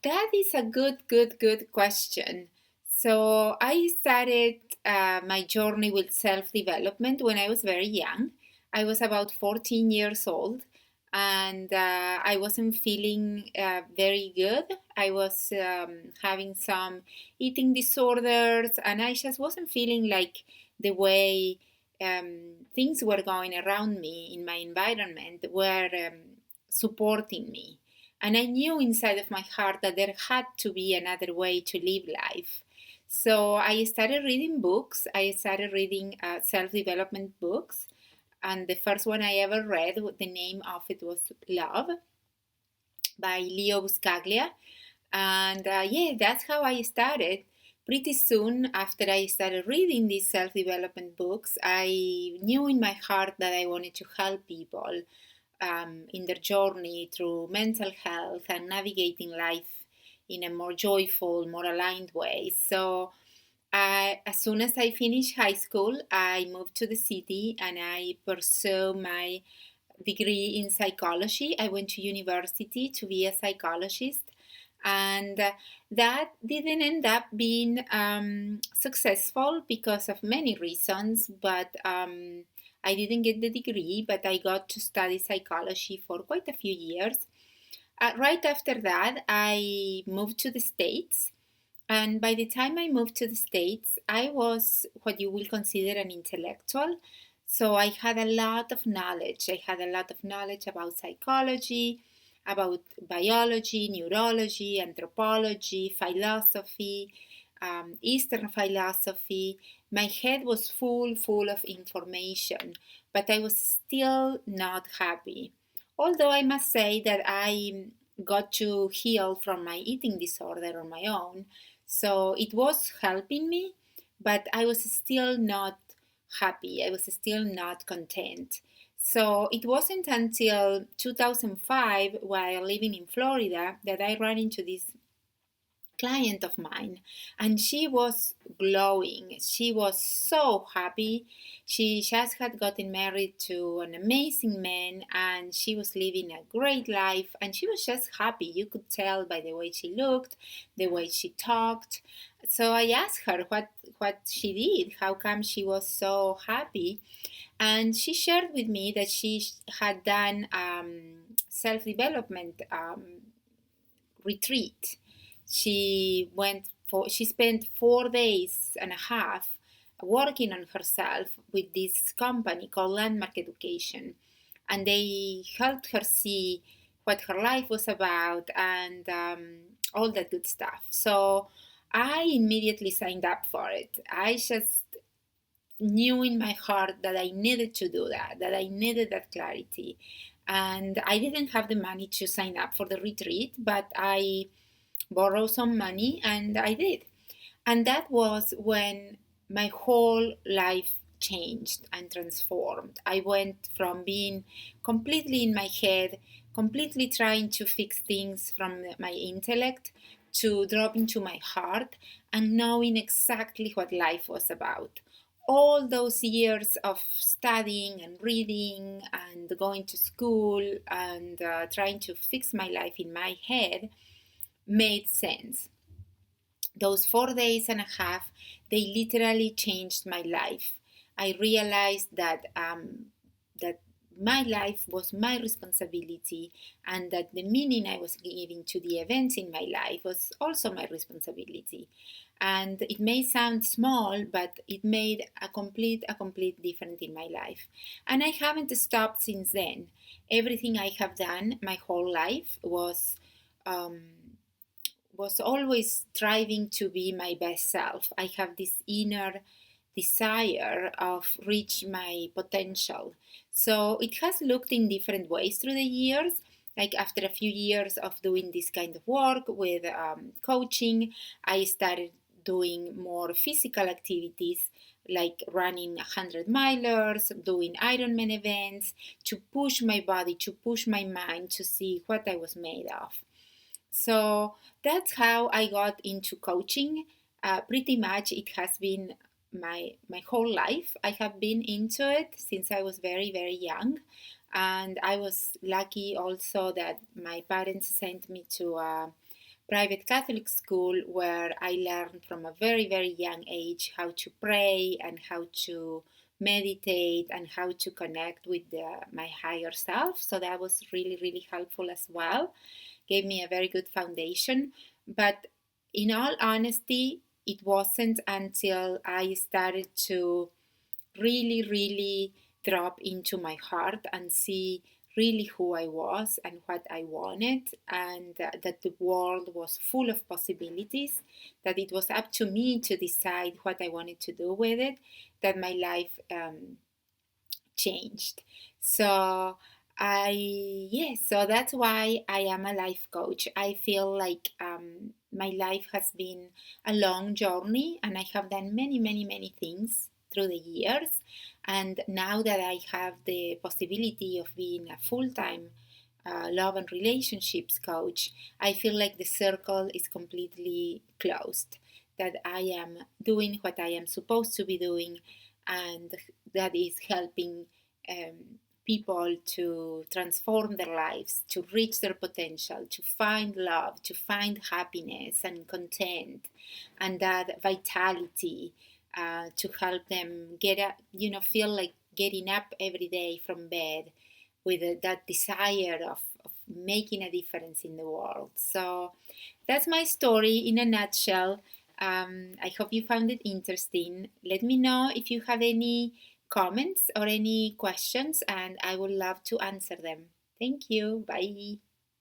That is a good question. So I started my journey with self-development when I was very young. I was about 14 years old, and I wasn't feeling very good. I was having some eating disorders, and I just wasn't feeling like the way things were going around me in my environment were supporting me. And I knew inside of my heart that there had to be another way to live life. So I started reading books. I started reading self development books. And the first one I ever read, the name of it was Love by Leo Buscaglia. And yeah, that's how I started. Pretty soon after I started reading these self development books, I knew in my heart that I wanted to help people in their journey through mental health and navigating life in a more joyful, more aligned way. So, as soon as I finished high school, I moved to the city and I pursued my degree in psychology. I went to university to be a psychologist, and that didn't end up being successful because of many reasons. But I didn't get the degree, but I got to study psychology for quite a few years. Right after that, I moved to the States. And by the time I moved to the States, I was what you will consider an intellectual. So I had a lot of knowledge. I had a lot of knowledge about psychology, about biology, neurology, anthropology, philosophy, Eastern philosophy. My head was full of information, but I was still not happy. Although I must say that I got to heal from my eating disorder on my own, so it was helping me, but I was still not happy. I was still not content. So it wasn't until 2005, while living in Florida, that I ran into this client of mine, and she was glowing. She was so happy. She just had gotten married to an amazing man, and she was living a great life, and she was just happy. You could tell by the way she looked, the way she talked. So I asked her what she did, how come she was so happy, and she shared with me that she had done self-development retreat. She spent 4 days and a half working on herself with this company called Landmark Education, and they helped her see what her life was about and all that good stuff. So I immediately signed up for it. I just knew in my heart that I needed to do that I needed that clarity. And I didn't have the money to sign up for the retreat, but I borrowed some money and I did. And that was when my whole life changed and transformed. I went from being completely in my head, completely trying to fix things from my intellect, to drop into my heart and knowing exactly what life was about. All those years of studying and reading and going to school and trying to fix my life in my head made sense. Those 4 days and a half, they literally changed my life. I realized that my life was my responsibility, and that the meaning I was giving to the events in my life was also my responsibility. And it may sound small, but it made a complete difference in my life. And I haven't stopped since then. Everything I have done my whole life um, was always striving to be my best self. I have this inner desire of reach my potential. So it has looked in different ways through the years. Like after a few years of doing this kind of work with coaching, I started doing more physical activities like running 100 milers, doing Ironman events to push my body, to push my mind to see what I was made of. So that's how I got into coaching. Pretty much it has been my whole life. I have been into it since I was very young, and I was lucky also that my parents sent me to a private Catholic school where I learned from a very, very young age how to pray and how to meditate and how to connect with my higher self. So that was really, really helpful as well. Gave me a very good foundation. But in all honesty, it wasn't until I started to really, really drop into my heart and see really who I was and what I wanted, and that the world was full of possibilities, that it was up to me to decide what I wanted to do with it, that my life changed. So yes, so that's why I am a life coach. I feel like my life has been a long journey and I have done many, many, many things through the years. And now that I have the possibility of being a full time love and relationships coach, I feel like the circle is completely closed. That I am doing what I am supposed to be doing, and that is helping people to transform their lives, to reach their potential, to find love, to find happiness and content, and that vitality to help them get up, feel like getting up every day from bed with that desire of making a difference in the world. So that's my story in a nutshell. I hope you found it interesting. Let me know if you have any comments or any questions, and I would love to answer them. Thank you. Bye.